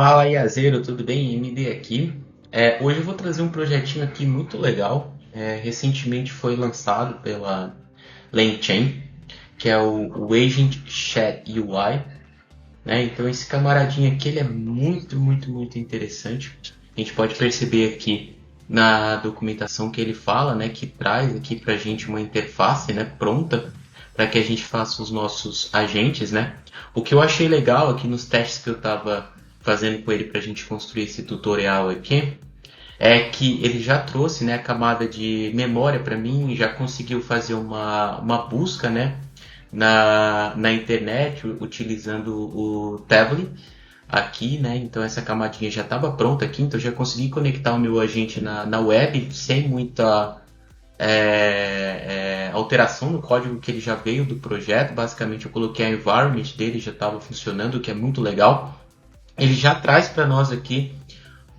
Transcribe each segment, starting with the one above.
Fala, Yazeiro, tudo bem? MD aqui. Hoje eu vou trazer um projetinho aqui muito legal. Recentemente foi lançado pela LangChain, que é o Agent Chat UI, né? Então esse camaradinho aqui ele é muito interessante. A gente pode perceber aqui na documentação que ele fala, né, que traz aqui para a gente uma interface, né, pronta para que a gente faça os nossos agentes, né? O que eu achei legal aqui nos testes que eu estava fazendo com ele para a gente construir esse tutorial aqui é que ele já trouxe, né, a camada de memória para mim, já conseguiu fazer uma busca, né, na internet utilizando o tablet aqui, né? Então essa camadinha já estava pronta aqui, então eu já consegui conectar o meu agente na web sem muita alteração no código que ele já veio do projeto. Basicamente eu coloquei a environment dele, já estava funcionando, o que é muito legal. Ele já traz para nós aqui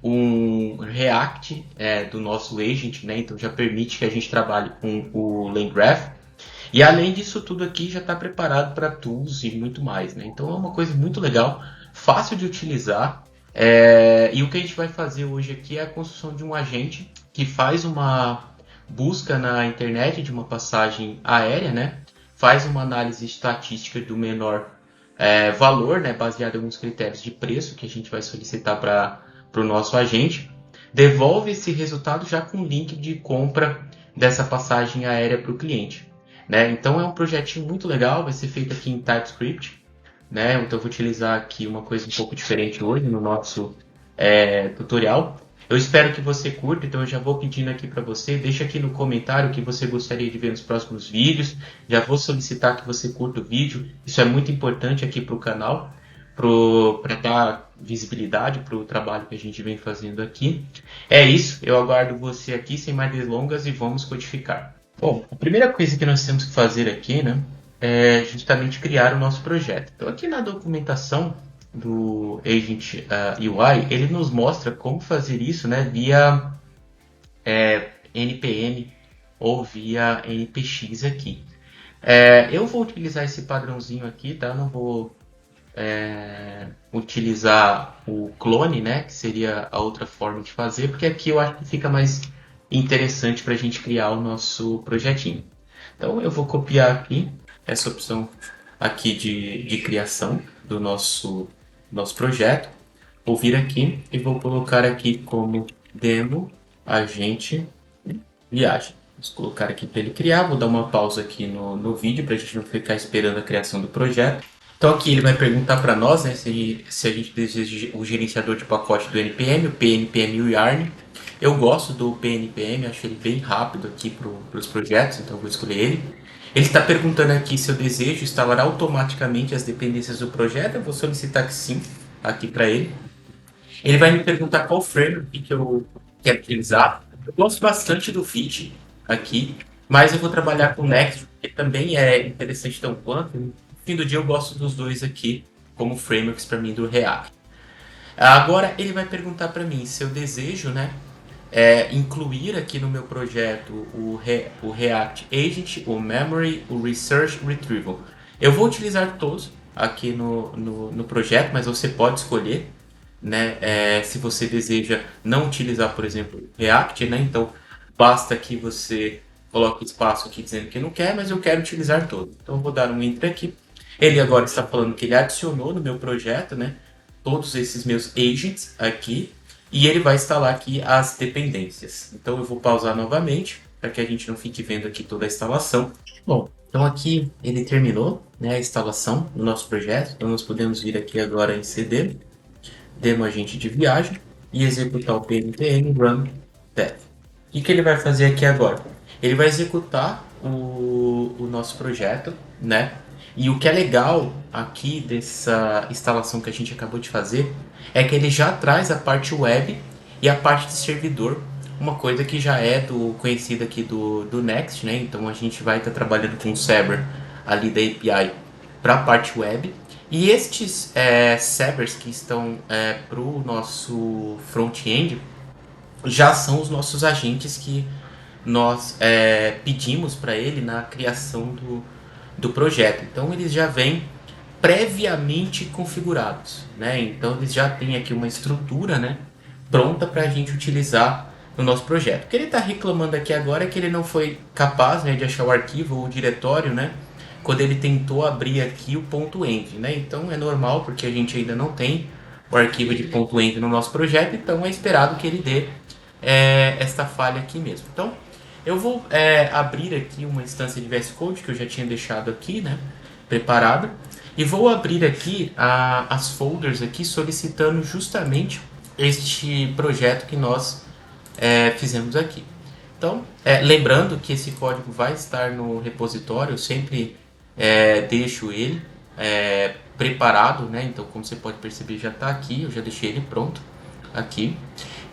um React do nosso agent, né? Então já permite que a gente trabalhe com o LangGraph. E além disso tudo aqui já está preparado para tools e muito mais, né? Então é uma coisa muito legal, fácil de utilizar. E o que a gente vai fazer hoje aqui é a construção de um agente que faz uma busca na internet de uma passagem aérea, né? Faz uma análise estatística do menor valor, né? Baseado em alguns critérios de preço que a gente vai solicitar para o nosso agente. Devolve esse resultado já com o link de compra dessa passagem aérea para o cliente. Né? Então é um projetinho muito legal, vai ser feito aqui em TypeScript, né? Então eu vou utilizar aqui uma coisa um pouco diferente hoje no nosso tutorial. Eu espero que você curta, então eu já vou pedindo aqui para você, deixa aqui no comentário o que você gostaria de ver nos próximos vídeos, já vou solicitar que você curta o vídeo, isso é muito importante aqui para o canal, para dar visibilidade para o trabalho que a gente vem fazendo aqui. É isso, eu aguardo você aqui sem mais delongas e vamos codificar. Bom, a primeira coisa que nós temos que fazer aqui, né, é justamente criar o nosso projeto. Então, aqui na documentação do Agent UI, ele nos mostra como fazer isso, né, via NPM ou via NPX aqui. Eu vou utilizar esse padrãozinho aqui, tá? Eu não vou utilizar o clone, né, que seria a outra forma de fazer, porque aqui eu acho que fica mais interessante para a gente criar o nosso projetinho. Então eu vou copiar aqui essa opção aqui de criação do nosso projeto. Vou vir aqui e vou colocar aqui como demo agente viagem. Vou colocar aqui para ele criar, vou dar uma pausa aqui no vídeo para a gente não ficar esperando a criação do projeto. Então aqui ele vai perguntar para nós, né, se a gente deseja o gerenciador de pacote do NPM, o PNPM e o Yarn. Eu gosto do PNPM, acho ele bem rápido aqui para os projetos, então eu vou escolher ele. Ele está perguntando aqui se eu desejo instalar automaticamente as dependências do projeto, eu vou solicitar que sim, aqui para ele. Ele vai me perguntar qual framework que eu quero utilizar. Eu gosto bastante do Vite aqui, mas eu vou trabalhar com o Next, que também é interessante tão quanto. No fim do dia eu gosto dos dois aqui como frameworks para mim do React. Agora ele vai perguntar para mim se eu desejo, né, incluir aqui no meu projeto o React Agent, o Memory, o Research Retrieval. Eu vou utilizar todos aqui no projeto, mas você pode escolher, né, se você deseja não utilizar, por exemplo, React, né, então basta que você coloque espaço aqui dizendo que não quer, mas eu quero utilizar todo. Então eu vou dar um Enter aqui. Ele agora está falando que ele adicionou no meu projeto, né, todos esses meus agents aqui, e ele vai instalar aqui as dependências. Então eu vou pausar novamente, para que a gente não fique vendo aqui toda a instalação. Bom, então aqui ele terminou, né, a instalação do nosso projeto. Então nós podemos vir aqui agora em CD, demo agente de viagem, e executar o pnpm run dev. O que ele vai fazer aqui agora? Ele vai executar o nosso projeto, né? E o que é legal aqui dessa instalação que a gente acabou de fazer é que ele já traz a parte web e a parte de servidor, uma coisa que já é conhecida aqui do Next, né? Então a gente vai estar trabalhando com o server ali da API para a parte web. E estes servers que estão para o nosso front-end já são os nossos agentes que nós pedimos para ele na criação do projeto. Então eles já vêm previamente configurados, né? Então eles já têm aqui uma estrutura, né, pronta para a gente utilizar no nosso projeto. O que ele está reclamando aqui agora é que ele não foi capaz, né, de achar o arquivo ou o diretório, né, quando ele tentou abrir aqui o .env, né? Então é normal porque a gente ainda não tem o arquivo de .env no nosso projeto, então é esperado que ele dê esta falha aqui mesmo. Então eu vou abrir aqui uma instância de VS Code que eu já tinha deixado aqui, né, preparada, e vou abrir aqui as folders aqui solicitando justamente este projeto que nós fizemos aqui. Então, lembrando que esse código vai estar no repositório, eu sempre deixo ele preparado, né? Então, como você pode perceber, já está aqui, eu já deixei ele pronto aqui.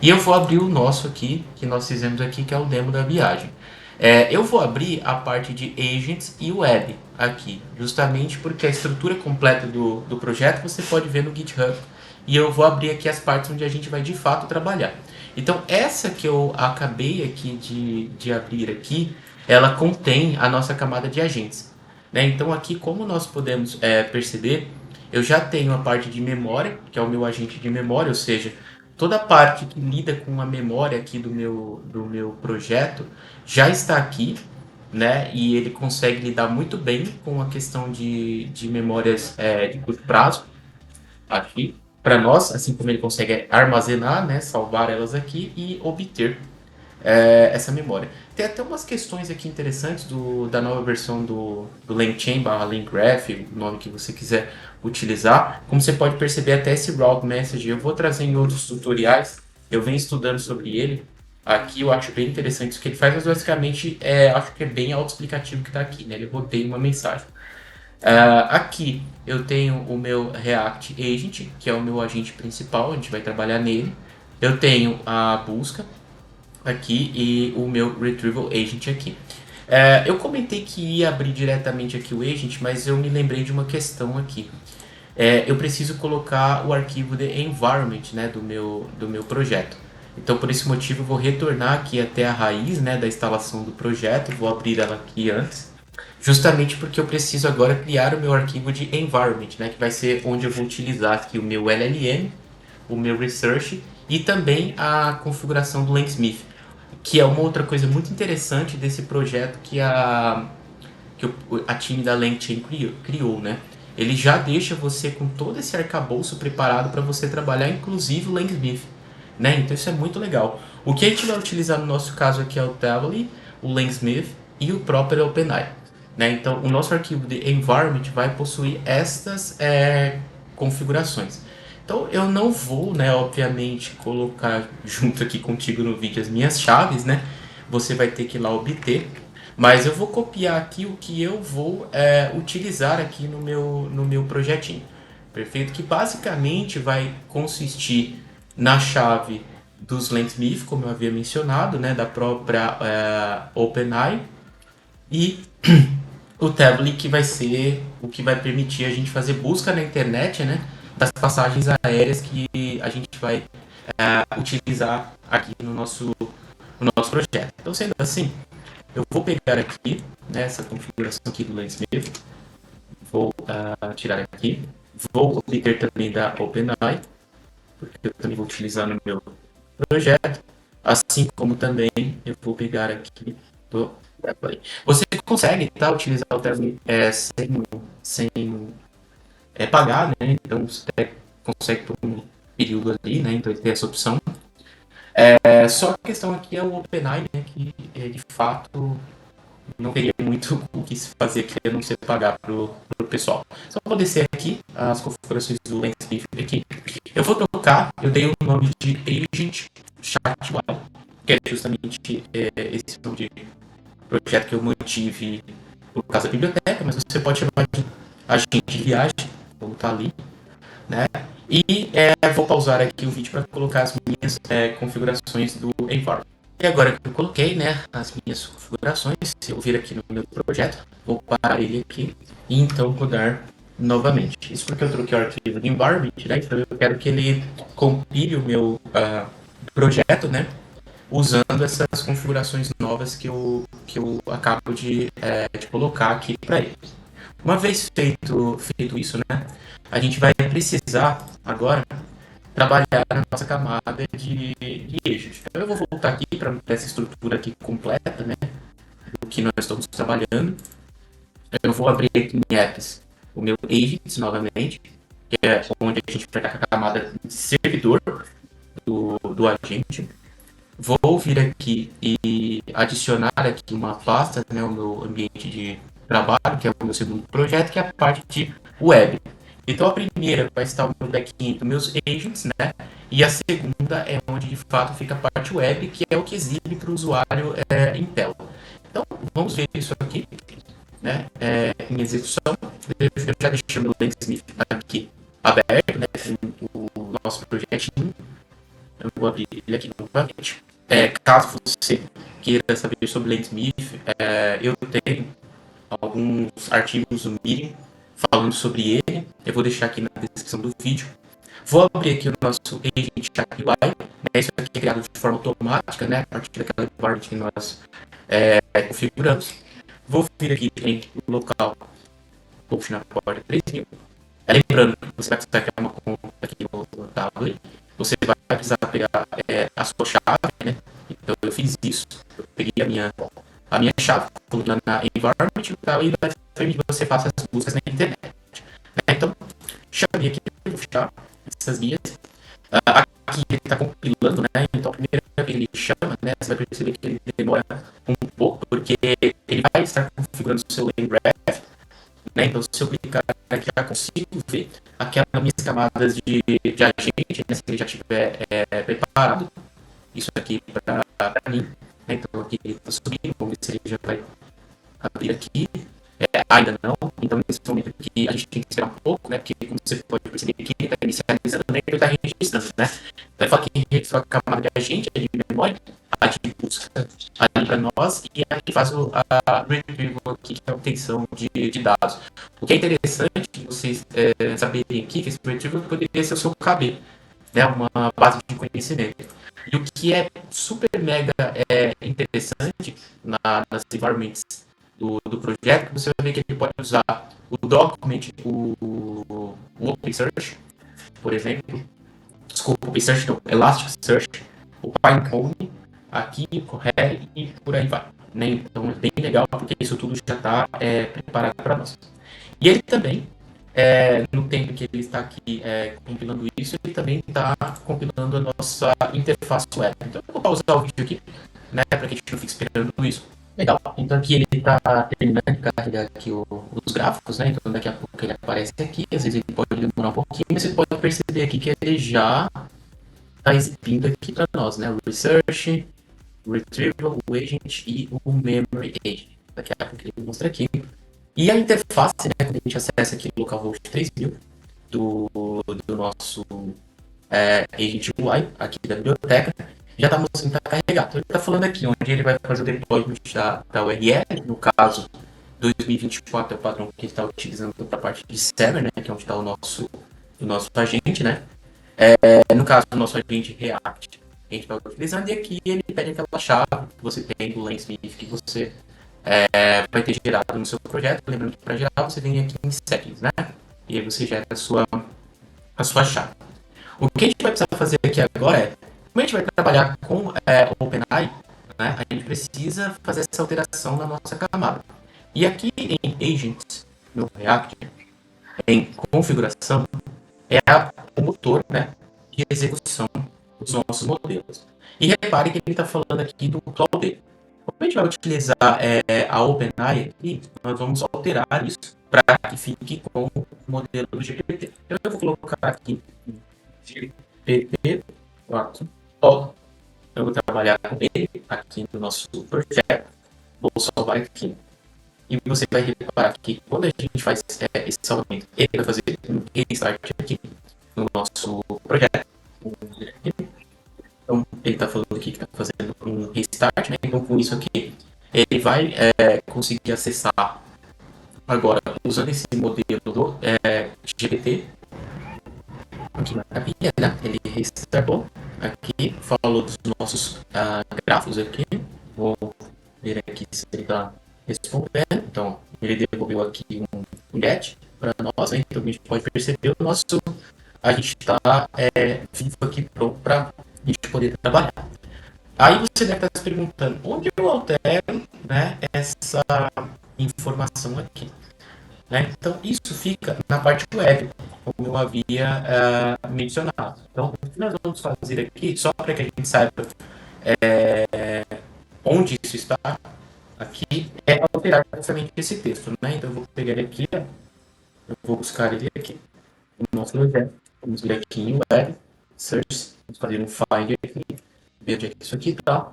E eu vou abrir o nosso aqui, que nós fizemos aqui, que é o demo da viagem. Eu vou abrir a parte de agents e web aqui, justamente porque a estrutura completa do projeto você pode ver no GitHub. E eu vou abrir aqui as partes onde a gente vai de fato trabalhar. Então essa que eu acabei aqui de abrir aqui, ela contém a nossa camada de agentes, né? Então aqui, como nós podemos perceber, eu já tenho a parte de memória, que é o meu agente de memória, ou seja, toda a parte que lida com a memória aqui do meu projeto já está aqui, né? E ele consegue lidar muito bem com a questão de memórias de curto prazo aqui para nós, assim como ele consegue armazenar, né, salvar elas aqui e obter essa memória. Tem até umas questões aqui interessantes da nova versão do LangChain /LangGraph, o nome que você quiser utilizar. Como você pode perceber, até esse route message eu vou trazer em outros tutoriais. Eu venho estudando sobre ele. Aqui eu acho bem interessante o que ele faz, mas basicamente acho que é bem autoexplicativo que está aqui, né? Ele roteia uma mensagem. Aqui eu tenho o meu React Agent, que é o meu agente principal, a gente vai trabalhar nele. Eu tenho a busca aqui e o meu Retrieval Agent aqui. Eu comentei que ia abrir diretamente aqui o Agent, mas eu me lembrei de uma questão aqui. Eu preciso colocar o arquivo de environment, né, do meu projeto. Então, por esse motivo, eu vou retornar aqui até a raiz, né, da instalação do projeto. Vou abrir ela aqui antes, justamente porque eu preciso agora criar o meu arquivo de environment, né, que vai ser onde eu vou utilizar aqui o meu LLM, o meu research e também a configuração do Langsmith, que é uma outra coisa muito interessante desse projeto que a time da LangChain criou, né? Ele já deixa você com todo esse arcabouço preparado para você trabalhar, inclusive o Langsmith, né? Então isso é muito legal. O que a gente vai utilizar no nosso caso aqui é o Tably, o Langsmith e o próprio OpenAI, né? Então o nosso arquivo de environment vai possuir estas configurações. Então eu não vou, né, obviamente, colocar junto aqui contigo no vídeo as minhas chaves, né? Você vai ter que ir lá obter. Mas eu vou copiar aqui o que eu vou utilizar aqui no meu projetinho. Perfeito? Que basicamente vai consistir na chave dos Langsmith, como eu havia mencionado, né, da própria OpenAI, e o Tablet, que vai ser o que vai permitir a gente fazer busca na internet, né, das passagens aéreas que a gente vai utilizar aqui no nosso projeto. Então, sendo assim, eu vou pegar aqui, né, essa configuração aqui do Langsmith, vou tirar aqui, vou obter também da OpenAI, porque eu também vou utilizar no meu projeto, assim como também eu vou pegar aqui do Tablet. Você consegue utilizar o Tablet sem pagar, né? Então você consegue por um período ali, né? Então ele tem essa opção. Só a questão aqui é o OpenAI, né? Que de fato não teria muito o que se fazer aqui a não ser pagar pro pessoal. Só vou descer aqui as configurações do Langsmith aqui. Eu vou trocar, eu dei o nome de Agent Chatwell, que é justamente esse nome de projeto que eu mantive por causa da biblioteca, mas você pode chamar de agente de viagem, como está ali, né? E vou pausar aqui o vídeo para colocar as minhas configurações do environment. E agora que eu coloquei, né, as minhas configurações, se eu vir aqui no meu projeto, vou parar ele aqui e então rodar novamente. Isso porque eu troquei o arquivo de environment, né? Então eu quero que ele compile o meu projeto, né, usando essas configurações novas que eu acabo de colocar aqui para ele. Uma vez feito isso, né, a gente vai precisar agora trabalhar na nossa camada de eixos. Então eu vou voltar aqui para essa estrutura aqui completa, né, do que nós estamos trabalhando. Eu vou abrir aqui em apps o meu agents novamente, que é onde a gente vai estar com a camada de servidor do agente. Vou vir aqui e adicionar aqui uma pasta, né, o meu ambiente de trabalho, que é o meu segundo projeto, que é a parte de web. Então a primeira vai estar o meu back-end dos meus agents, né? E a segunda é onde de fato fica a parte web, que é o que exibe para o usuário em tela. Então vamos ver isso aqui, né? Em execução. Eu já deixei o meu Landsmith aqui aberto, né? O nosso projetinho. Eu vou abrir ele aqui novamente. Caso você queira saber sobre Landsmith, eu tenho alguns artigos no Medium falando sobre ele. Eu vou deixar aqui na descrição do vídeo. Vou abrir aqui o nosso agent UI. Isso aqui é criado de forma automática, né? A partir daquela environment que nós configuramos. Vou vir aqui em local, vou puxar na porta 3000. Lembrando que você vai precisar criar uma conta aqui no tablet. Você vai precisar pegar a sua chave, né? Então eu fiz isso. Eu peguei a minha chave, coloquei lá na environment e vai permitir que você faça as buscas na internet. Então, chamei aqui para puxar essas guias. Aqui ele está compilando, né? Então, a primeira vez que ele chama, né? Você vai perceber que ele demora um pouco, porque ele vai estar configurando o seu lane graph, né? Então, se eu clicar aqui, já consigo ver aquelas minhas camadas de agente, né? Se ele já estiver preparado. Isso aqui para mim. Né? Então, aqui ele está subindo. Vamos ver se ele já vai abrir aqui. Ainda não. Então, nesse momento aqui, a gente tem que esperar um pouco, né? Porque, como você pode perceber aqui, ele está inicializando, né? Ele está registrando, né? Então, ele fala que registrou a camada de agente, de memória, a de busca ali para nós, e aqui faz a retrieval aqui, que é a obtenção de dados. O que é interessante vocês saberem aqui, que esse retrieval poderia ser o seu KB, né? Uma base de conhecimento. E o que é super mega interessante nas environments do projeto, você vai ver que ele pode usar o document, o OpenSearch, por exemplo. Desculpa, OpenSearch não, Elasticsearch, o Pinecone, aqui, o Corel e por aí vai. Né? Então é bem legal, porque isso tudo já está preparado para nós. E ele também, no tempo que ele está aqui compilando isso, ele também está compilando a nossa interface web. Então eu vou pausar o vídeo aqui, né, para que a gente não fique esperando isso. Legal. Então aqui ele está terminando de carregar aqui os gráficos, né? Então daqui a pouco ele aparece aqui, às vezes ele pode demorar um pouquinho, mas você pode perceber aqui que ele já está exibindo aqui para nós, né? O Research, o Retrieval, o Agent e o Memory Agent. Daqui a pouco ele mostra aqui. E a interface, né? Quando a gente acessa aqui o localhost 3000 do nosso Agent UI, aqui da biblioteca, já está mostrando que está carregado. Então ele está falando aqui onde ele vai fazer o deployment da URL, no caso 2024 é o padrão que ele está utilizando para a parte de server, né, que é onde está o nosso agente, né? No caso do nosso agente React, a gente está utilizando, e aqui ele pede aquela chave que você tem do Landsmith que você vai ter gerado no seu projeto. Lembrando que para gerar você vem aqui em Settings, né? E aí você gera a sua chave. O que a gente vai precisar fazer aqui agora como a gente vai trabalhar com o OpenAI, né, a gente precisa fazer essa alteração na nossa camada. E aqui em Agents, no React, em configuração, o motor, né, de execução dos nossos modelos. E repare que ele está falando aqui do Cloud. Como a gente vai utilizar a OpenAI aqui, nós vamos alterar isso para que fique com o modelo do GPT. Então eu vou colocar aqui GPT 4. Eu vou trabalhar com ele aqui no nosso projeto. Vou salvar aqui. E você vai reparar que quando a gente faz esse salvamento, ele vai fazer um restart aqui no nosso projeto. Então, ele está falando aqui que está fazendo um restart, né? Então, com isso aqui, ele vai conseguir acessar agora, usando esse modelo do GPT. Aqui na capinha, né? Ele restartou. Aqui, falou dos nossos grafos aqui. Vou ver aqui se ele está respondendo. Então, ele devolveu aqui get para nós, né? Então a gente pode perceber a gente está vivo aqui pronto para a gente poder trabalhar. Aí você deve estar se perguntando onde eu altero, né, essa informação aqui. Né? Então isso fica na parte web, como eu havia mencionado. Então o que nós vamos fazer aqui, só para que a gente saiba onde isso está, aqui é alterar justamente esse texto. Né? Então eu vou pegar ele aqui, eu vou buscar ele aqui no nosso projeto. Vamos vir aqui em web, search, vamos fazer um find aqui, ver onde é que isso aqui está.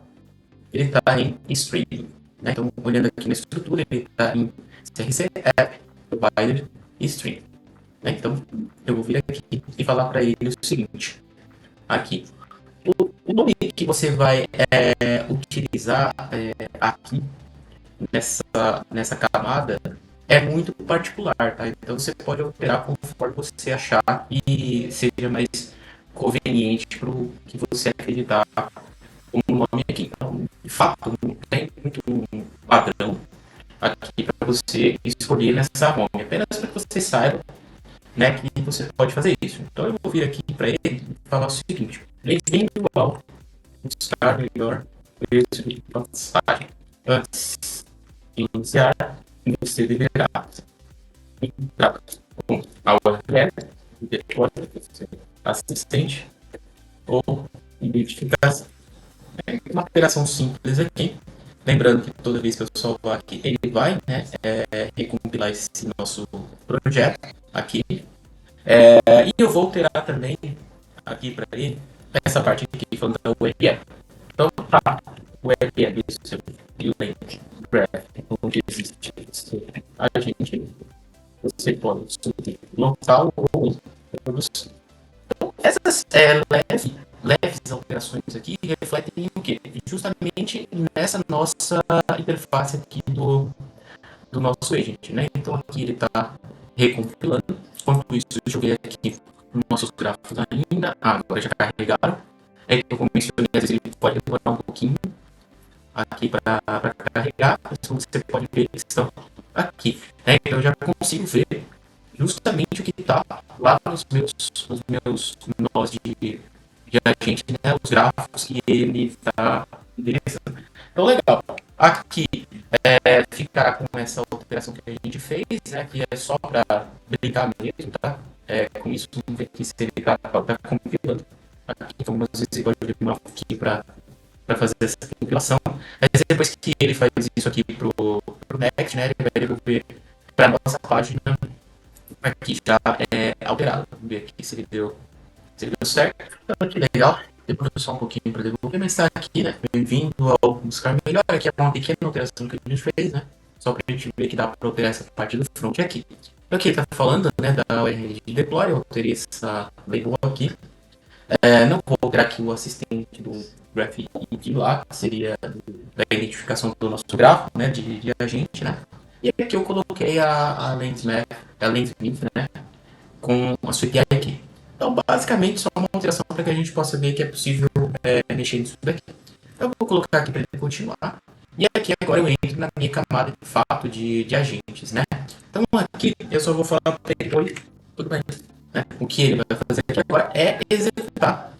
Ele está em streaming. Né? Então, olhando aqui na estrutura, ele está em CRC App, Provider e Stream. Né? Então, eu vou vir aqui e falar para ele o seguinte. Aqui, o nome que você vai utilizar aqui nessa camada é muito particular, tá? Então você pode alterar conforme você achar e seja mais conveniente para o que você acreditar como nome aqui. Então, de fato, não tem muito um padrão aqui para você escolher nessa home, apenas para que você saiba, né, que você pode fazer isso. Então eu vou vir aqui para ele e falar o seguinte: bem-vindo ao buscar melhor preço de passagem. Antes de iniciar, você deverá entrar com a URL, assistente ou identificação. É uma operação simples aqui. Lembrando que toda vez que eu salvar aqui, ele vai, né, recompilar esse nosso projeto aqui. E eu vou alterar também aqui para ele essa parte aqui falando da URL. Então, tá, URL, isso é o link graph, onde existe a gente, você pode subir local ou produção. Então, essas leves alterações aqui refletem o quê? Justamente nessa nossa interface aqui do nosso agent, né? Então aqui ele está recompilando. Enquanto isso, deixa eu ver aqui nossos gráficos ainda. Agora já carregaram. Então, como mencionei, às vezes ele pode demorar um pouquinho aqui para carregar. Então você pode ver que estão aqui. Né? Então eu já consigo ver justamente o que está lá nos meus nós de agente, né? Os gráficos que ele está endereçando. Então, legal. Aqui ficará com essa alteração que a gente fez, né? Que é só para brincar mesmo, tá? Com isso, vamos ver que se ele está compilando. Aqui, então, às vezes, pode demorar um pouquinho para fazer essa compilação. Mas depois que ele faz isso aqui pro Next, né? Ele vai devolver para nossa página aqui já alterada. Vamos ver aqui se ele deu certo. Então, que legal. Depois só um pouquinho para devolver, mas está aqui, né? Bem-vindo ao Buscar Melhor. Aqui é uma pequena alteração que a gente fez, né? Só para a gente ver que dá para alterar essa parte do front aqui. Aqui ele está falando, né, da URL de deploy. Eu alterei essa label aqui. Não vou alterar aqui o assistente do GraphID lá, que seria da identificação do nosso gráfico, né, de agente, né? E aqui eu coloquei a LensMap, né, com a sua API aqui. Então, basicamente, só uma alteração para que a gente possa ver que é possível mexer nisso daqui. Eu vou colocar aqui para ele continuar. E aqui agora eu entro na minha camada de fato de agentes, né? Então aqui eu só vou falar para ele, oi, tudo bem. Né? O que ele vai fazer aqui agora é executar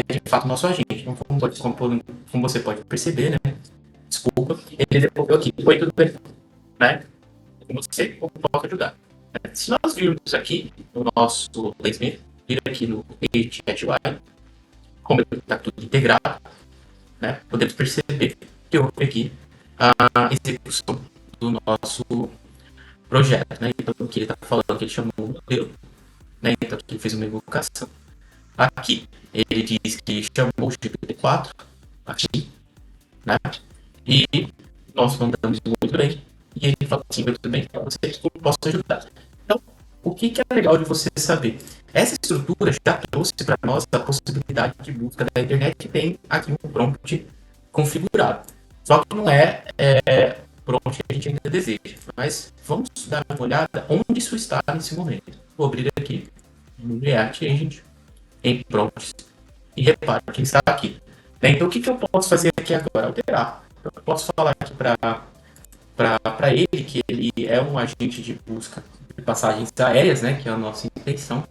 de fato o nosso agente. Então, como você pode perceber, né? Desculpa, ele devolveu aqui, oi, tudo bem. Né? Como você, como posso ajudar? Se nós virmos aqui no nosso placement, vir aqui no HTY, como está tudo integrado, né, podemos perceber que houve aqui a execução do nosso projeto. Né? Então, aqui ele está falando que ele chamou um modelo, né? Então, aqui ele fez uma invocação. Aqui, ele diz que chamou o GPT-4, aqui, né? E nós mandamos muito bem. E ele fala assim, muito bem, para vocês, como posso ajudar? Então, o que é legal de você saber? Essa estrutura já trouxe para nós a possibilidade de busca da internet que tem aqui um prompt configurado. Só que não é prompt que a gente ainda deseja. Mas vamos dar uma olhada onde isso está nesse momento. Vou abrir aqui no React Engine, em prompts, e repare que está aqui. Então, o que eu posso fazer aqui agora? Alterar. Eu posso falar aqui para ele que ele é um agente de busca de passagens aéreas, né, que é a nossa intenção.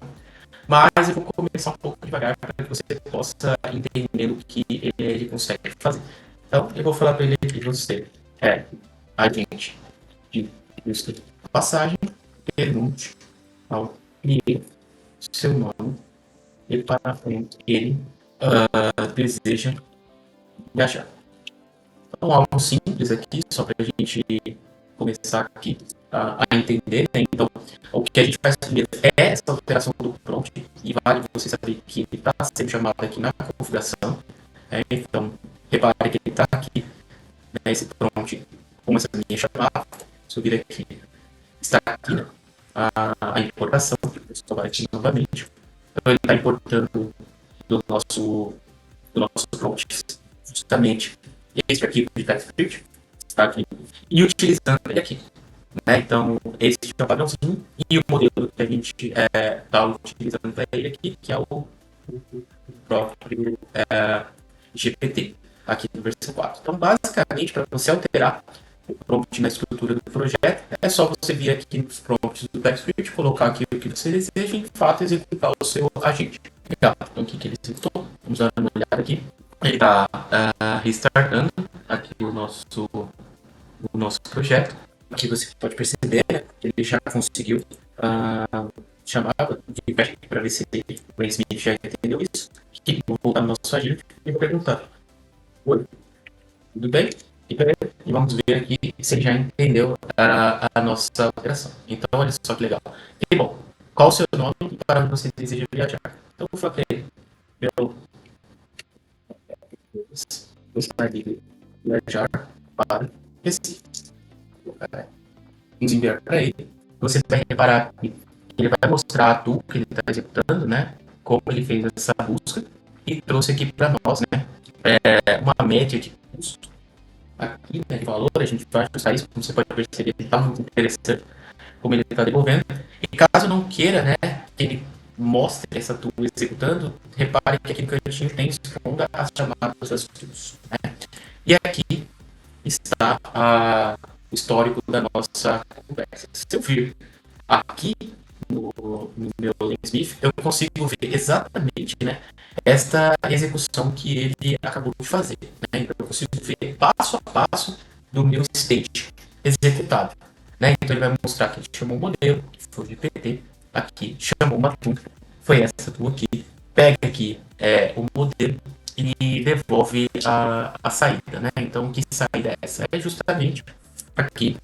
Mas eu vou começar um pouco devagar para que você possa entender o que ele consegue fazer. Então, eu vou falar para ele que você é agente de busca de passagem, pergunte ao cliente seu nome e para onde ele deseja viajar. Então, algo simples aqui, só para a gente começar aqui a entender, né? Então, o que a gente faz primeiro é essa alteração do prompt, e vale você saber que ele está sendo chamado aqui na configuração. Então, repare que ele está aqui, né, esse prompt, como essa linha chamada, subir aqui, está aqui, né, a importação, eu estou aqui novamente. Então, ele está importando do nosso prompt justamente esse arquivo de TypeScript, está aqui, e utilizando ele aqui. Né? Então, esse é o padrãozinho e o modelo que a gente está utilizando para ele aqui, que é o próprio GPT, aqui no versão 4. Então, basicamente, para você alterar o prompt na estrutura do projeto, é só você vir aqui nos prompts do TypeScript, colocar aqui o que você deseja e, de fato, executar o seu agente. Legal. Então, o que ele executou? Vamos dar uma olhada aqui. Ele está restartando aqui o nosso projeto. Aqui você pode perceber, né, que ele já conseguiu chamar de para ver se o Smith já entendeu isso. E vou voltar no nosso agente e vou perguntar: oi, tudo bem? E vamos ver aqui se ele já entendeu a nossa operação. Então, olha só que legal. E bom, qual o seu nome e para onde você deseja viajar? Então, eu vou falar para ele: eu gostaria de viajar para Recife. Vamos enviar para ele. Você vai reparar que ele vai mostrar a tool que ele está executando, né? Como ele fez essa busca e trouxe aqui para nós, né? Uma média de custo aqui, né, de valor. A gente vai ajustar isso, como você pode perceber, está muito interessante como ele está desenvolvendo. E caso não queira, né, que ele mostre essa tool executando, repare que aqui no cantinho tem responda as chamadas das tools, né? E aqui está o histórico da nossa conversa. Se eu vir aqui no meu Smith, eu consigo ver exatamente, né, esta execução que ele acabou de fazer. Né? Então, eu consigo ver passo a passo do meu state executado. Né? Então, ele vai mostrar que ele chamou um modelo, que foi o GPT, aqui chamou uma tool, foi essa tool aqui, pega aqui o modelo e devolve a saída. Né? Então, que saída é essa? É justamente aqui,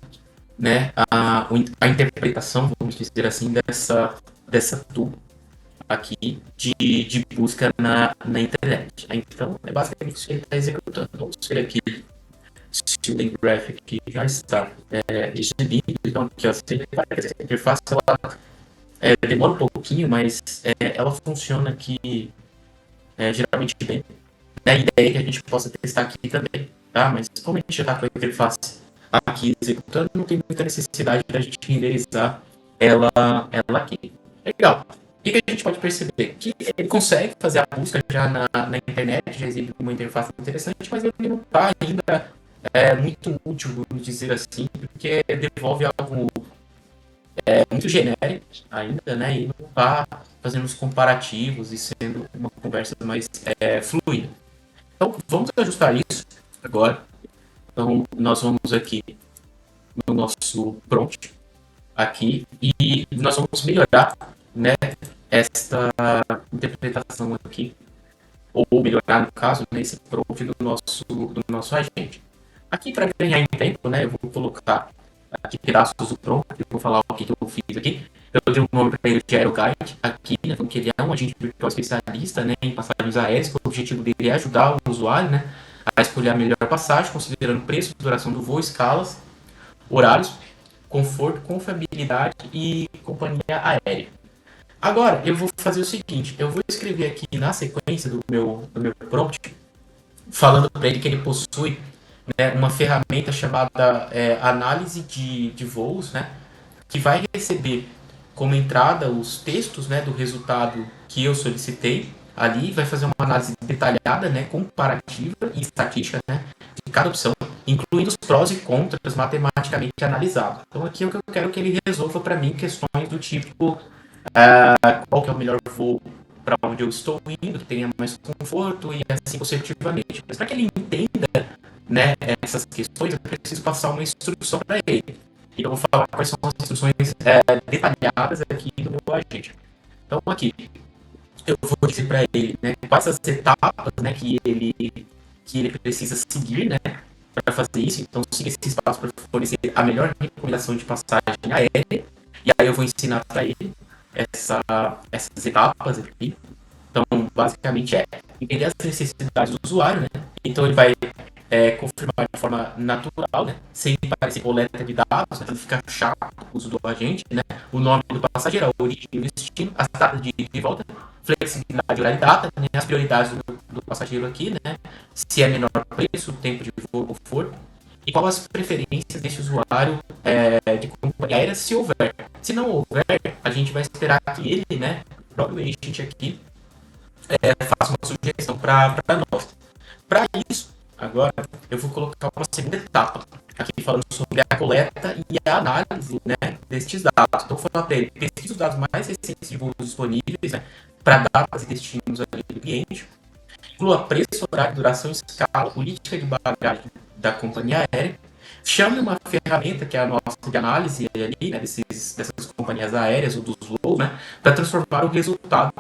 né, a interpretação, vamos dizer assim, dessa tool aqui de busca na internet. Então, é basicamente isso que ele está executando. Vamos ver aqui se o link graphic já está exibido. Então, aqui, ó, a interface ela, demora um pouquinho, mas ela funciona aqui geralmente bem. A ideia é que a gente possa testar aqui também, tá? Mas como a gente já está com a interface aqui executando, não tem muita necessidade da gente renderizar ela aqui. Legal. O que a gente pode perceber? Que ele consegue fazer a busca já na internet, já exibe uma interface interessante, mas ele não está ainda muito útil, vamos dizer assim, porque devolve algo muito genérico ainda, né? E não está fazendo os comparativos e sendo uma conversa mais fluida. Então, vamos ajustar isso agora. Então, nós vamos aqui no nosso prompt, aqui, e nós vamos melhorar, né, esta interpretação aqui, ou melhorar, no caso, nesse prompt do nosso agente. Aqui, para ganhar em tempo, né, eu vou colocar aqui pedaços do prompt, eu vou falar o que eu fiz aqui. Eu dei um nome para ele de AeroGuide aqui, né, porque ele é um agente virtual especialista, né, em passagens aéreas, o objetivo dele é ajudar o usuário, né, a escolher a melhor passagem, considerando preço, duração do voo, escalas, horários, conforto, confiabilidade e companhia aérea. Agora, eu vou fazer o seguinte, eu vou escrever aqui na sequência do meu prompt, falando para ele que ele possui, né, uma ferramenta chamada análise de voos, né, que vai receber como entrada os textos, né, do resultado que eu solicitei ali, vai fazer uma análise detalhada, né, comparativa e estatística, né, de cada opção. incluindo os prós e contras matematicamente analisados. Então aqui é o que eu quero que ele resolva para mim questões do tipo qual que é o melhor voo para onde eu estou indo, que tenha mais conforto e assim consecutivamente. Mas para que ele entenda, né, essas questões, eu preciso passar uma instrução para ele. Então eu vou falar quais são as instruções detalhadas aqui do meu agente. Então aqui eu vou dizer para ele, né, quais as etapas, né, que ele precisa seguir, né, para fazer isso. Então siga esses passos para fornecer a melhor recomendação de passagem aérea. E aí eu vou ensinar para ele essas etapas aqui. Então, basicamente é entender as necessidades do usuário, né? Então ele vai confirmar de forma natural, né? Sem parecer coleta de dados, né? Não fica chato o uso do agente, né? O nome do passageiro, a origem e o destino, as datas de ida e volta, flexibilidade horária e data, né? As prioridades do passageiro aqui, né? Se é menor preço, tempo de voo ou for, e qual as preferências desse usuário de companhia aérea, se houver. Se não houver, a gente vai esperar que ele, né, o próprio agente aqui, faça uma sugestão para nós. Para isso, agora, eu vou colocar uma segunda etapa, aqui falando sobre a coleta e a análise, né, destes dados. Então, vou falar para ele, pesquisa os dados mais recentes de voos disponíveis, né, para datas e destinos ali do cliente, inclua preço, horário, duração, escala, política de bagagem da companhia aérea, chame uma ferramenta que é a nossa de análise ali, né, dessas companhias aéreas ou dos voos, né, para transformar o resultado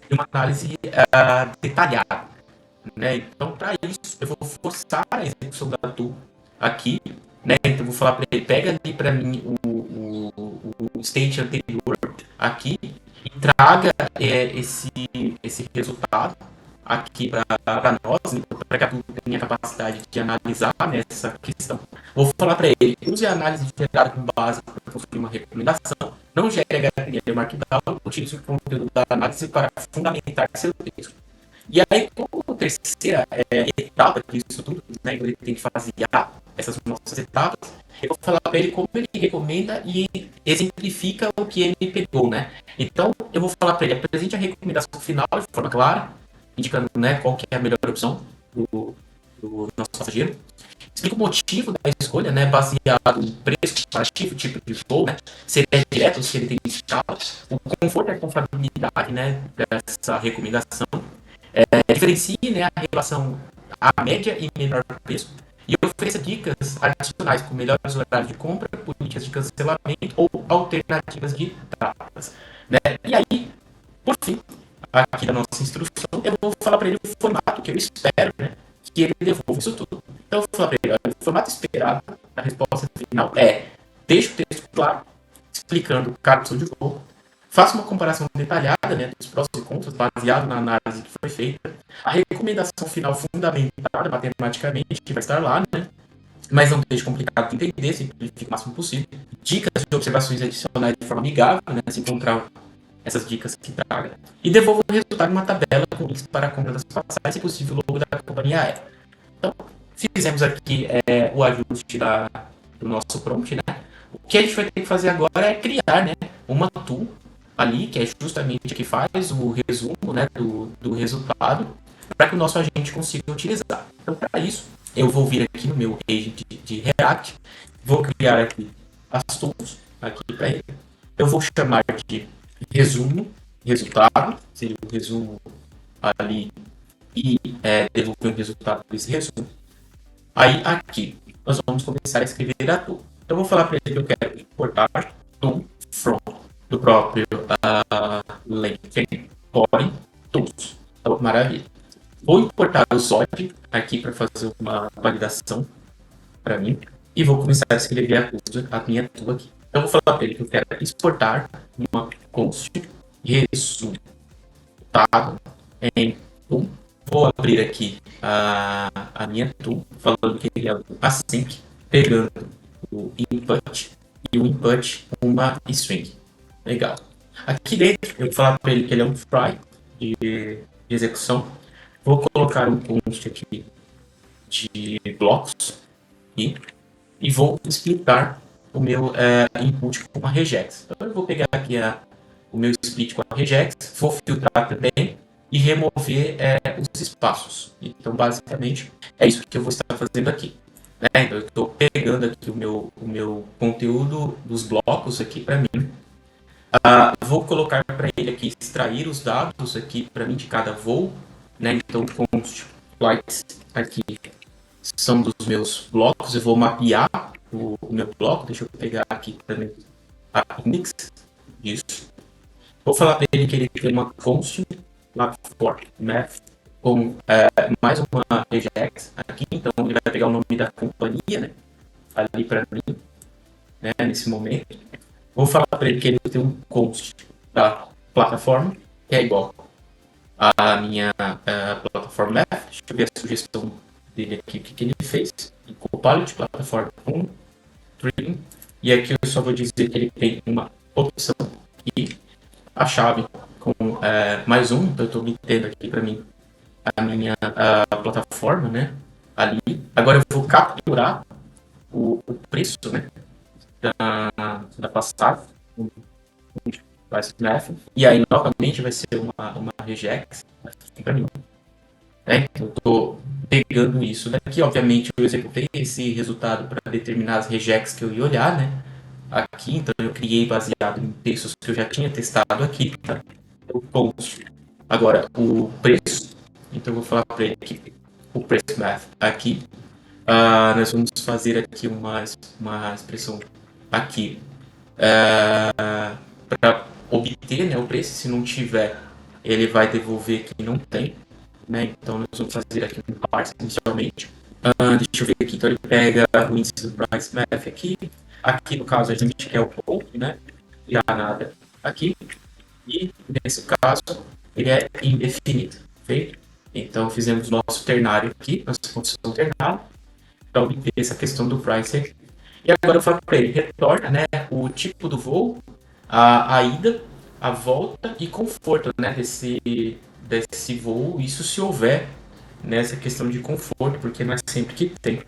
em uma análise detalhada. Né? Então, para isso, eu vou forçar a execução da tool aqui. Né? Então, eu vou falar para ele, pega ali para mim o state anterior aqui e traga esse resultado aqui para nós, né? Para que a tool tenha a capacidade de analisar nessa questão. Vou falar para ele, use a análise gerada com base para construir uma recomendação, não gere HTML Markdown, utilize o conteúdo da análise para fundamentar seu texto. E aí, como terceira etapa disso tudo, né, ele tem que fazer essas nossas etapas, eu vou falar para ele como ele recomenda e exemplifica o que ele pegou, né? Então, eu vou falar para ele, apresente a recomendação final de forma clara, indicando, né, qual que é a melhor opção do nosso passageiro. Explica o motivo da escolha, né, baseado em preço, comparativo, tipo de voo, né, se ele é direto, se ele tem escala, o conforto e a confiabilidade, né, dessa recomendação. Diferencie, né, a relação à média e menor preço e ofereça dicas adicionais com melhores horários de compra, políticas de cancelamento ou alternativas de datas. Né? E aí, por fim, aqui da nossa instrução, eu vou falar para ele o formato que eu espero, né, que ele devolva isso tudo. Então, eu vou falar para ele, olha, o formato esperado, a resposta final deixe o texto claro, explicando cada opção de voo, faça uma comparação detalhada, né, dos prós e contras, baseado na análise que foi feita. A recomendação final fundamentada matematicamente, que vai estar lá, né, mas não deixe complicado de entender, simplifique o máximo possível. Dicas de observações adicionais de forma amigável, né, se encontrar essas dicas que traga. E devolva o resultado em uma tabela com links para a compra das passagens, se possível, logo da companhia aérea. Então, fizemos aqui o ajuste do nosso prompt, né? O que a gente vai ter que fazer agora é criar, né, uma tool ali, que é justamente a que faz o resumo, né, do resultado, para que o nosso agente consiga utilizar. Então, para isso, eu vou vir aqui no meu agent de React, vou criar aqui as tools aqui para ele. Eu vou chamar de resumo, resultado, seria o resumo ali e devolver o resultado desse resumo. Aí aqui, nós vamos começar a escrever a tool. Então, eu vou falar para ele que eu quero importar tool from do próprio LinkedIn Body Tools. Então, maravilha. Vou importar o SOD aqui para fazer uma validação para mim e vou começar a escrever a minha tool aqui. Então, eu vou falar para ele que eu quero exportar uma const resultado em tool. Vou abrir aqui a minha tool, falando que ele é async, pegando o input e o input uma string. Legal. Aqui dentro, eu vou falar para ele que ele é um try de execução. Vou colocar um const aqui de blocos e vou explicar o meu input com a regex. Então, eu vou pegar aqui o meu split com a regex, vou filtrar também e remover os espaços. Então, basicamente, é isso que eu vou estar fazendo aqui. né? Então eu estou pegando aqui o meu conteúdo dos blocos aqui para mim. Vou colocar para ele aqui extrair os dados aqui para mim de cada voo, né? Então const flights aqui são dos meus blocos. Eu vou mapear o meu bloco. Deixa eu pegar aqui também a index disso. Vou falar para ele que ele tem uma const platform math com mais uma regex aqui. Então ele vai pegar o nome da companhia, né? Ali para mim, né? Nesse momento. Vou falar para ele que ele tem um const da plataforma que é igual à minha plataforma math. Deixa eu ver a sugestão dele aqui, o que ele fez. Copilot, plataforma 1, Trilling. E aqui eu só vou dizer que ele tem uma opção e a chave com mais um. Então eu estou obtendo aqui para mim a minha plataforma, né? Ali. Agora eu vou capturar o preço, né? Da passagem. E aí novamente vai ser uma regex para mim. Então eu estou pegando isso daqui. Obviamente eu executei esse resultado para determinar as regex que eu ia olhar, né? Aqui, então eu criei baseado em textos que eu já tinha testado aqui. Tá? O post. Agora, o preço. Então eu vou falar para ele aqui, o preço math aqui. Nós vamos fazer aqui uma expressão aqui para obter, né, o preço. Se não tiver, ele vai devolver que não tem. Né? Então nós vamos fazer aqui um parse inicialmente. Deixa eu ver aqui. Então ele pega o índice do price math aqui. Aqui no caso a gente quer o ponto, né? E a nada aqui. E nesse caso ele é indefinido. Feito? Então fizemos nosso ternário aqui, nossa função ternário, para obter essa questão do price aqui. E agora eu falo para ele, retorna, né, o tipo do voo, a ida, a volta e conforto, né, desse voo, isso se houver nessa questão de conforto, porque não é sempre que tem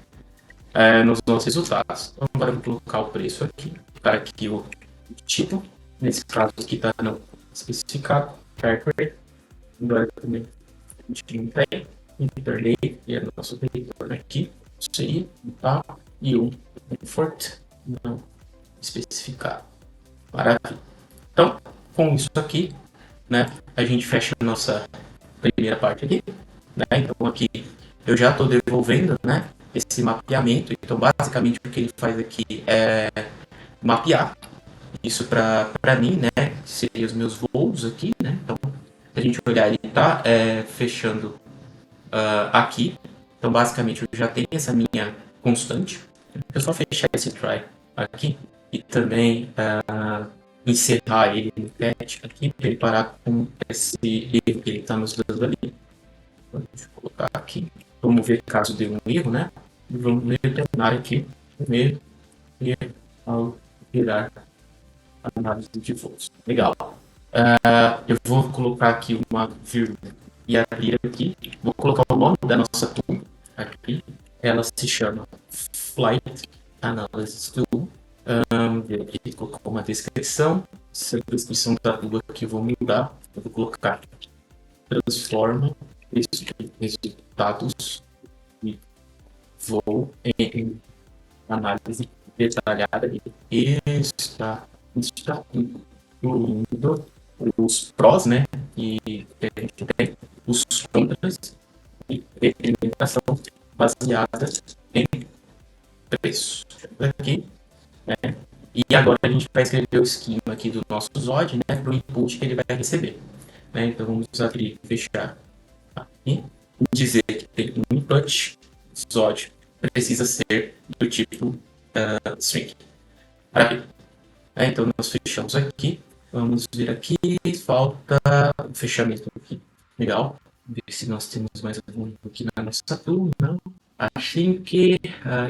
nos nossos resultados. Então agora eu vou colocar o preço aqui, para aqui o tipo, nesse caso aqui está não especificado, Cartway, agora também a gente não tem, internei, e é nosso retorno aqui, seria, tá, e o comfort não especificado. Maravilha. Então, com isso aqui, né, a gente fecha a nossa primeira parte aqui, né? Então aqui eu já estou devolvendo, né, esse mapeamento. Então basicamente o que ele faz aqui é mapear isso para mim, né, que seriam os meus voos aqui, né? Então se a gente olhar, ele está fechando aqui. Então basicamente eu já tenho essa minha constante. Eu só fechar esse try aqui e também encerrar ele no catch aqui para ele parar com esse erro que ele está nos dando ali. Então, deixa eu colocar aqui. Vamos ver caso dê um erro, né? E vamos terminar aqui o erro e ao virar a análise de voos. Legal. Eu vou colocar aqui uma vírgula e abrir aqui. Vou colocar o nome da nossa tool aqui. Ela se chama Flight Analysis Tool. Aqui colocou uma descrição. Se a descrição da tool aqui eu vou mudar. Eu vou colocar transforma esses resultados de voo em análise detalhada e está incluindo os prós, né? E a gente tem os contras e implementação baseada em preço. Aqui, né? E agora a gente vai escrever o esquema aqui do nosso ZOD, né? Para o input que ele vai receber. Né? Então vamos abrir e fechar aqui e dizer que tem um input ZOD precisa ser do tipo string. Maravilha. Então nós fechamos aqui. Vamos ver aqui. Falta o fechamento aqui. Legal. Ver se nós temos mais algum aqui na nossa tool. Não. Achei que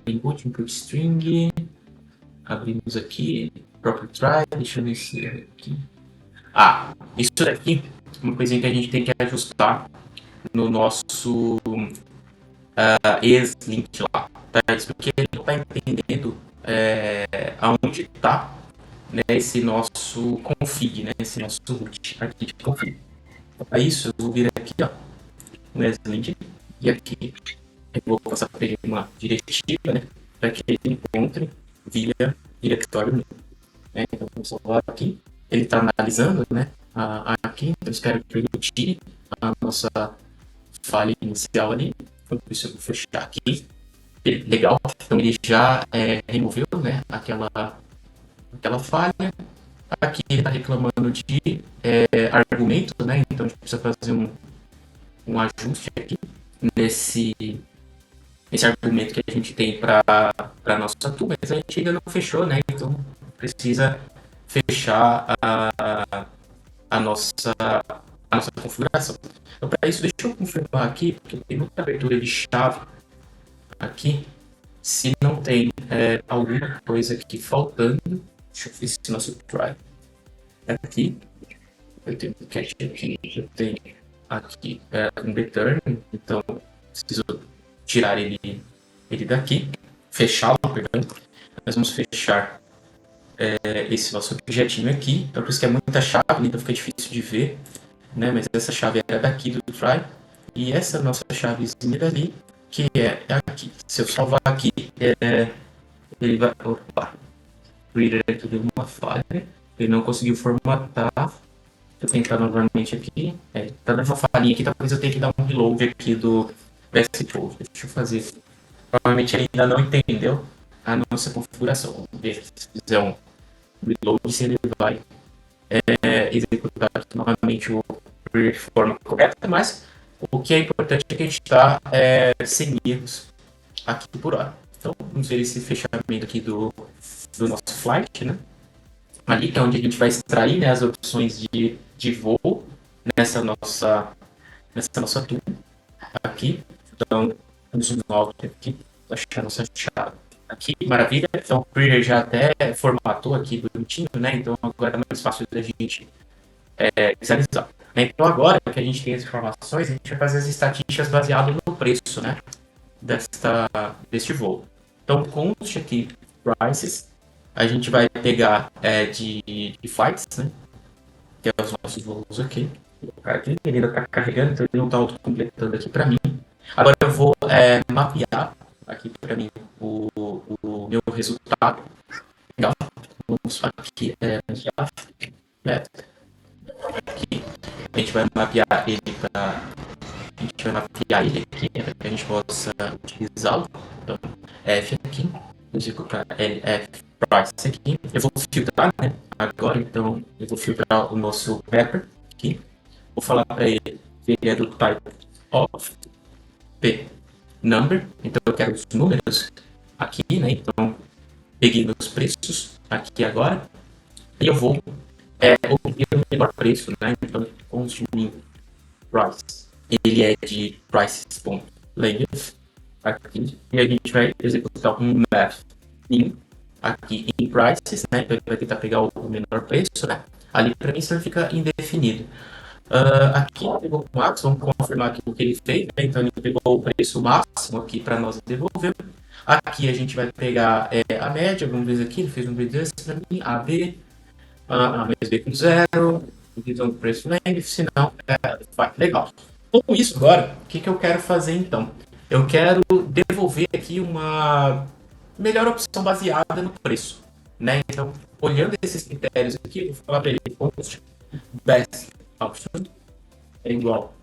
input string. Abrimos aqui. Próprio try. Deixa eu ver se é aqui. Isso daqui é uma coisinha que a gente tem que ajustar no nosso ex-link lá. Tá? Isso porque ele não está entendendo aonde está, né, esse nosso config, né, esse nosso root aqui de config. Para isso, eu vou vir aqui, ó, no ex-link, e aqui eu vou passar para ele uma diretiva, né, para que ele encontre via diretório meu. Né? Então, vamos salvar aqui. Ele está analisando, né, aqui, então espero que ele tire a nossa falha inicial ali. Enquanto isso, eu vou fechar aqui. Legal, então ele já removeu, né, aquela falha. Aqui ele está reclamando de argumento, né, então a gente precisa fazer um ajuste aqui nesse argumento que a gente tem para a nossa tool, mas a gente ainda não fechou, né, então precisa fechar a nossa configuração. Então, para isso, deixa eu confirmar aqui, porque tem muita abertura de chave aqui. Se não tem alguma coisa aqui faltando, deixa eu ver se nosso try aqui. Eu tenho um cache aqui, eu tenho aqui um return, então preciso tirar ele daqui, fechá-lo, perdão. Nós vamos fechar esse nosso objetinho aqui, então por isso que é muita chave, então fica difícil de ver, né? Mas essa chave é daqui do try, e essa nossa chavezinha dali, que é aqui. Se eu salvar aqui, ele vai... Opa! O reader deu uma falha, ele não conseguiu formatar. Deixa eu tentar novamente aqui. Tá dando uma falhinha aqui, talvez eu tenha que dar um reload aqui do VSCode. Deixa eu fazer. Provavelmente ele ainda não entendeu a nossa configuração. Vamos ver se fizer um reload, se ele vai executar aqui novamente o de forma correta, mas o que é importante é que a gente está sem erros aqui por hora. Então, vamos ver esse fechamento aqui do nosso flight, né? Ali que é onde a gente vai extrair, né, as opções de voo nessa nossa tool aqui. Então, vamos no out aqui, achar a nossa chave. Aqui, maravilha. Então, o Creator já até formatou aqui bonitinho, né? Então, agora é mais fácil da gente visualizar. Então, agora que a gente tem as informações, a gente vai fazer as estatísticas baseadas no preço, né? Deste voo. Então, conste aqui prices. A gente vai pegar de flights, né? Que é os nossos voos aqui. Ele ainda está carregando, então ele não está autocompletando aqui para mim. Agora eu vou mapear aqui para mim o meu resultado. Legal. Vamos aqui aqui. A gente vai mapear ele para para que a gente possa utilizá-lo. Então, F aqui, executar LF price aqui. Eu vou filtrar, né? Agora, então, eu vou filtrar o nosso wrapper aqui. Vou falar para ele que ele é do type of P number. Então, eu quero os números aqui, né? Então, peguei meus preços aqui agora. E eu vou obter o menor preço, né? Então, consuming price. Ele é de prices.length aqui. E a gente vai executar um math aqui em prices, né? Então ele vai tentar pegar o menor preço, né? Ali para mim isso fica indefinido. Aqui ele pegou o max, vamos confirmar aqui o que ele fez, né? Então ele pegou o preço máximo aqui para nós devolver. Aqui a gente vai pegar a média, vamos ver aqui, ele fez um reduce para mim, AB, A mais B com zero, divisão do preço length, se não, vai, legal. Com isso agora, o que eu quero fazer então? Eu quero devolver aqui uma melhor opção baseada no preço, né? Então, olhando esses critérios aqui, eu vou falar para ele, post best option é igual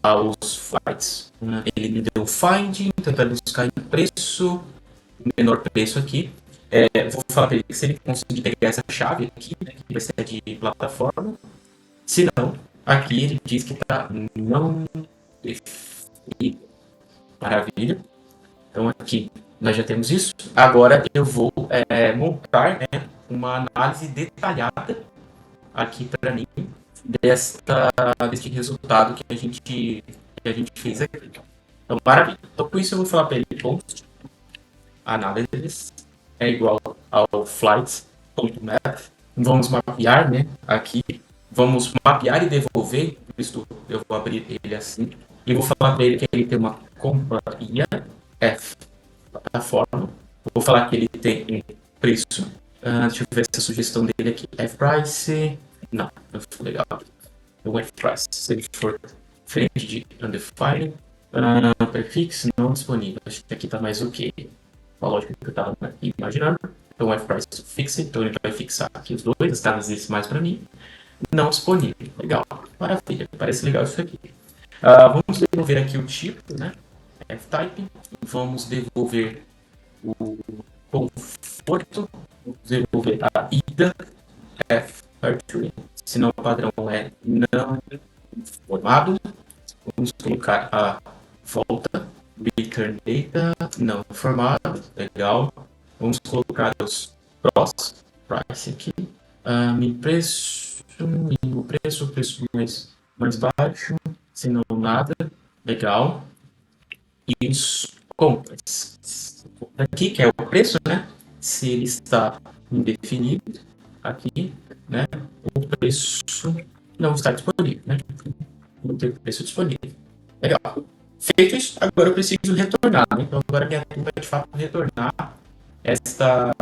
aos flights. Ele me deu finding, tentando buscar em preço, menor preço aqui. Vou falar para ele que se ele conseguir pegar essa chave aqui, né, que vai ser de plataforma, se não, aqui ele diz que está não definido. Maravilha. Então aqui nós já temos isso. Agora eu vou montar, né, uma análise detalhada aqui para mim deste resultado que a gente fez aqui. Então, maravilha. Então, com isso eu vou falar para ele, post análise é igual ao flights.math. Vamos mapear, né, aqui. Vamos mapear e devolver. Por isso eu vou abrir ele assim. E vou falar para ele que ele tem uma companhia F plataforma. Vou falar que ele tem um preço. Deixa eu ver essa sugestão dele aqui. F-Price. Não, não ficou legal. O F-Price, se ele for frente de undefined, prefix, não disponível. Acho que aqui está mais ok. A lógica que eu estava imaginando. Então, o F-Price fixa, então ele vai fixar aqui os dois, as casas decimais para mim. Não disponível. Legal. Maravilha. Parece legal isso aqui. Vamos devolver aqui o tipo, né? F-Type. Vamos devolver o conforto. Vamos devolver a ida. F-Archery. Sinal padrão é não informado. Vamos colocar a volta. Return data. Não informado. Legal. Vamos colocar os pros. Price aqui. Mínimo preço, preço mais baixo, se não nada, legal. E os compras. Aqui, que é o preço, né? Se ele está indefinido, aqui, né? O preço não está disponível, né? Não tem preço disponível. Legal. Feito isso, agora eu preciso retornar, né? Então agora minha turma vai de fato retornar esta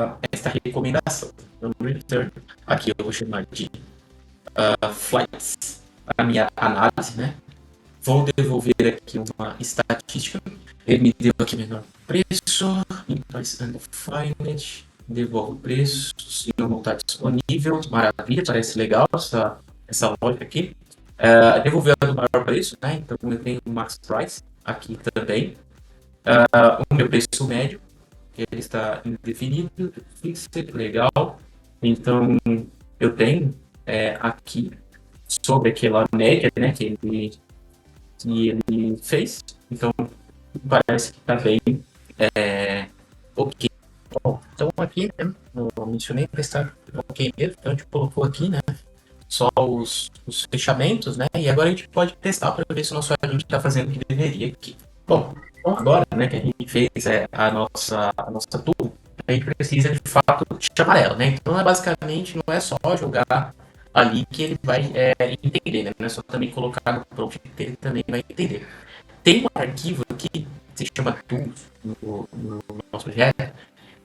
recomendação. Então, return, aqui eu vou chamar de flights, a minha análise, né? Vou devolver aqui uma estatística. Ele me deu aqui menor preço, price undefined, devolve o preço, se não está disponível, maravilha, parece legal essa lógica aqui. Devolver o maior preço, né? Então eu tenho o max price aqui também. O meu preço médio, que ele está indefinido, fixed, legal. Então eu tenho aqui sobre aquela média, né, que ele fez. Então parece que está bem ok. Bom, então aqui, né, eu mencionei que está ok mesmo, então a gente colocou aqui, né, só os fechamentos, né, e agora a gente pode testar para ver se o nosso agente está fazendo o que deveria aqui. Bom, agora, né, que a gente fez a nossa tool, a gente precisa de fato chamar ela, né, então basicamente não é só jogar ali que ele vai entender, né, não é só também colocar no prompt que ele também vai entender. Tem um arquivo aqui que se chama tools no nosso projeto,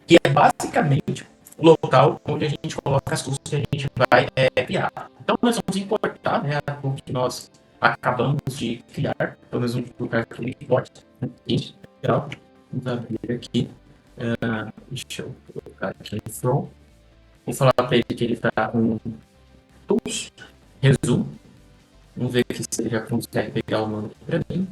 que é basicamente o local onde a gente coloca as tools que a gente vai criar. Então, nós vamos importar, né, o que nós acabamos de criar. Então, nós vamos colocar aqui o import. Legal. Vamos abrir aqui. Deixa eu colocar aqui no from. Vou falar para ele que ele está com tools, resumo. Vamos ver aqui se ele já consegue pegar o nome para mim.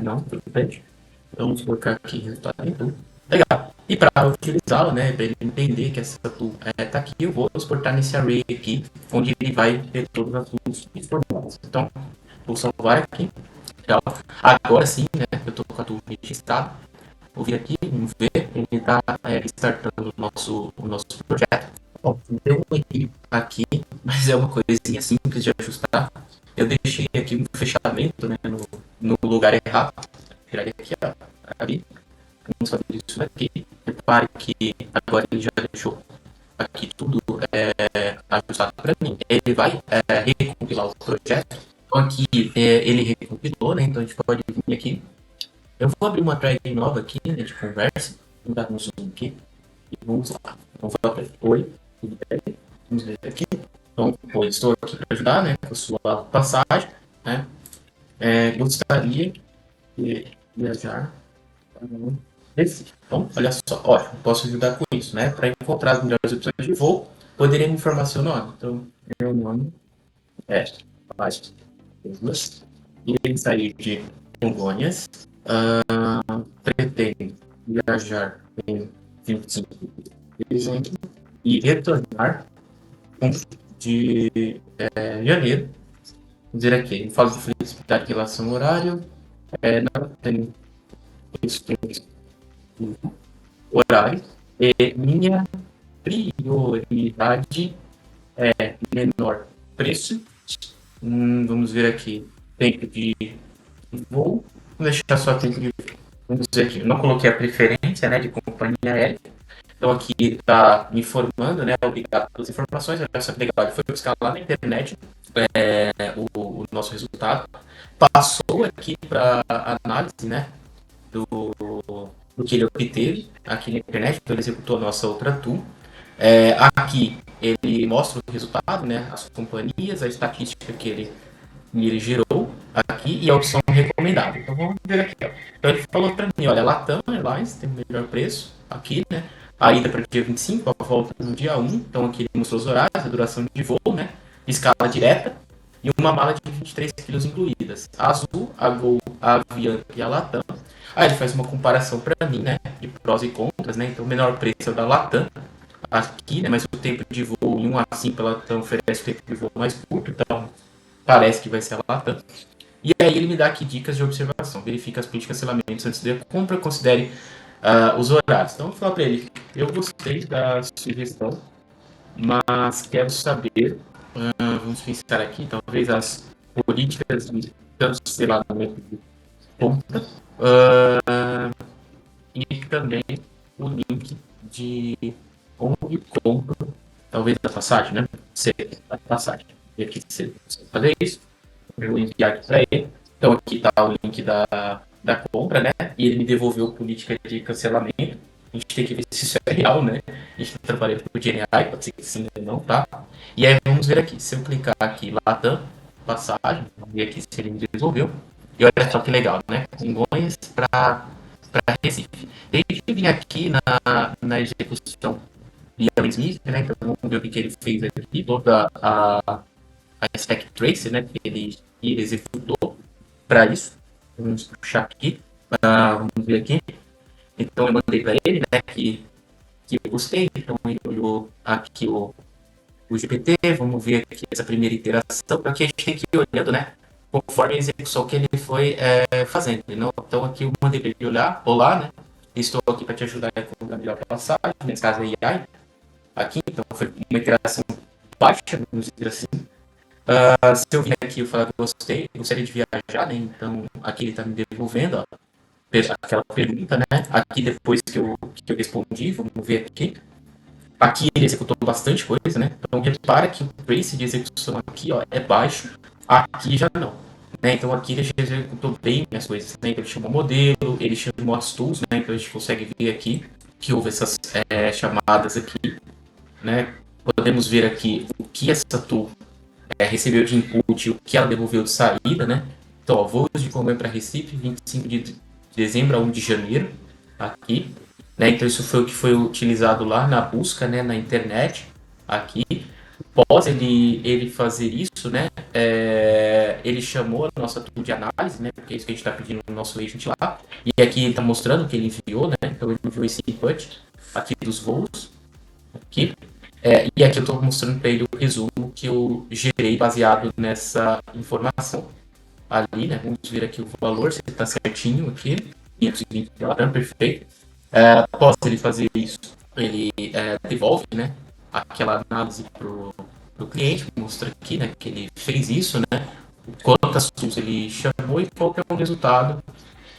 Não, tudo bem. Então, vamos colocar aqui resultado em tudo. Legal. E para utilizá-la, né, para ele entender que essa tool está aqui, eu vou exportar nesse array aqui, onde ele vai ter todas as tools exportadas. Então, vou salvar aqui. Legal. Agora sim, né, eu estou com a tool registrada. Vou vir aqui, vamos ver, ele está startando o nosso projeto. Bom, deu um equilíbrio aqui, mas é uma coisinha simples de ajustar. Eu deixei aqui um fechamento, né, no lugar errado. Vou tirar ele aqui, ó, ali. Vamos fazer isso daqui. Repare que agora ele já deixou aqui tudo ajustado para mim. Ele vai recompilar o projeto. Então aqui ele recompilou, né? Então a gente pode vir aqui. Eu vou abrir uma thread nova aqui, né, de conversa. Vou dar um zoom aqui. E vamos lá. Vamos falar para ele. Oi, tudo bem? Vamos ver aqui. Então, estou aqui para ajudar, né? Com a sua passagem, né? Gostaria de viajar para Recife. Então, olha só, ótimo, posso ajudar com isso, né? Para encontrar as melhores opções de voo, poderia me informar seu nome. Então, meu nome é Baixo e ele saiu de Congonhas, pretende viajar em 25 de dezembro e retornar de janeiro. Vamos dizer aqui, ele fala de flexibilidade em relação ao horário, não tem horário. Minha prioridade é menor preço. Vamos ver aqui, tempo de voo. Vamos deixar só tempo de voo. Vamos ver aqui, eu não coloquei a preferência, né, de companhia aérea. Então aqui está me informando, né, obrigado pelas informações. Essa legal, ele foi buscar lá na internet o nosso resultado. Passou aqui para análise, né, do que ele obteve aqui na internet, então ele executou a nossa outra tool. Aqui ele mostra o resultado, né, as companhias, a estatística que ele gerou. aqui e a opção recomendada. Então vamos ver aqui, ó. Então ele falou para mim, olha, Latam Airlines tem o melhor preço aqui, né? A ida para o dia 25, a volta no dia 1. Então aqui ele mostrou os horários, a duração de voo, né? Escala direta e uma mala de 23 quilos incluídas. A Azul, a Gol, a Avianca e a Latam. Aí ele faz uma comparação para mim, né? De prós e contras, né? Então o menor preço é o da Latam aqui, né? Mas o tempo de voo em 1 a 5 ela oferece o tempo de voo mais curto, então parece que vai ser a Latam. E aí ele me dá aqui dicas de observação. Verifica as políticas de cancelamentos antes da compra, considere os horários. Então eu vou falar para ele, eu gostei da sugestão, mas quero saber, vamos pensar aqui, talvez as políticas de cancelamento de compra e também o link de onde compro, talvez a passagem, né? Sei, a passagem. E aqui se fazer isso, eu vou enviar aqui para ele. Então aqui está o link da compra, né? E ele me devolveu política de cancelamento. A gente tem que ver se isso é real, né? A gente está trabalhando com o GNI, pode ser que sim ou não, tá? E aí vamos ver aqui. Se eu clicar aqui, Latam, passagem, vamos ver aqui se ele me devolveu. E olha só que legal, né? Congonhas para Recife. Desde que vim aqui na execução de Alan Smith, né? Então vamos ver o que ele fez aqui, toda a stack trace, né? Que ele executou para isso. Vamos puxar aqui, vamos ver aqui. Então eu mandei para ele, né? Que eu gostei. Então ele olhou aqui o GPT, vamos ver aqui essa primeira interação, porque a gente tem que ir olhando, né? Conforme a execução que ele foi fazendo. Então aqui eu mandei para ele olhar, olá, né? Estou aqui para te ajudar com a melhor passagem, nesse caso é AI. Aqui, então foi uma interação baixa, vamos dizer assim. Se eu vir aqui e falar que gostei, gostaria de viajar, né? Então aqui ele está me devolvendo, ó, aquela pergunta, né? Aqui depois que eu respondi, vamos ver aqui. Aqui ele executou bastante coisa, né? Então repara que o trace de execução aqui, ó, é baixo. Aqui já não. Né? Então aqui ele já executou bem as coisas. Né? Então ele chamou modelo, ele chamou as tools, né? Então a gente consegue ver aqui que houve essas chamadas aqui, né? Podemos ver aqui o que essa tool recebeu de input e o que ela devolveu de saída, né? Então, ó, voos de Congonhas para Recife, 25 de dezembro a 1 de janeiro, aqui. Né? Então, isso foi o que foi utilizado lá na busca, né, na internet, aqui. Após ele fazer isso, né, ele chamou a nossa tool de análise, né, porque é isso que a gente está pedindo no nosso agent lá. E aqui está mostrando que ele enviou, né, então ele enviou esse input aqui dos voos, aqui. E aqui eu estou mostrando para ele o resumo que eu gerei baseado nessa informação ali, né? Vamos ver aqui o valor, se está certinho aqui. 520 perfeito. Após ele fazer isso, ele devolve, né, aquela análise para o cliente, mostra aqui, né, que ele fez isso, né? Quantas tools ele chamou e qual que é o resultado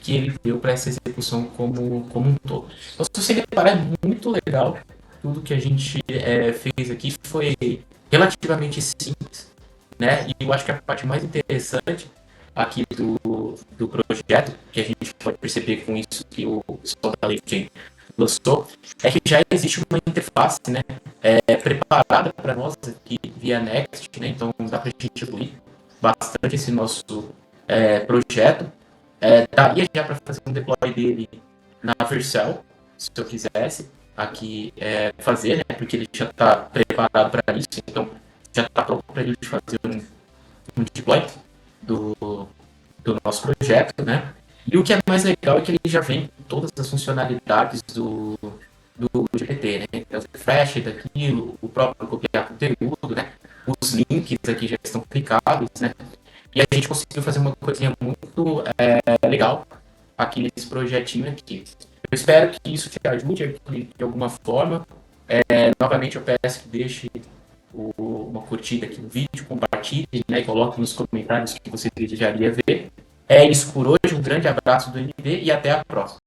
que ele deu para essa execução como um todo. Então, se você reparar, é muito legal. Tudo que a gente fez aqui foi relativamente simples, né? E eu acho que a parte mais interessante aqui do projeto, que a gente pode perceber com isso que o pessoal da LinkedIn lançou, é que já existe uma interface, né, preparada para nós aqui via Next, né? Então dá para a gente evoluir bastante esse nosso projeto. Daria já para fazer um deploy dele na Vercel, se eu quisesse aqui fazer, né? Porque ele já está preparado para isso, então já está pronto para a gente fazer um deploy do, do nosso projeto, né? E o que é mais legal é que ele já vem com todas as funcionalidades do GPT, né? Então, o refresh daquilo, o próprio copiar conteúdo, né? Os links aqui já estão clicados, né? E a gente conseguiu fazer uma coisinha muito legal aqui nesse projetinho aqui. Eu espero que isso te ajude de alguma forma. Novamente eu peço que deixe uma curtida aqui no vídeo, compartilhe, né, e coloque nos comentários o que você desejaria ver. É isso por hoje, um grande abraço do NB e até a próxima.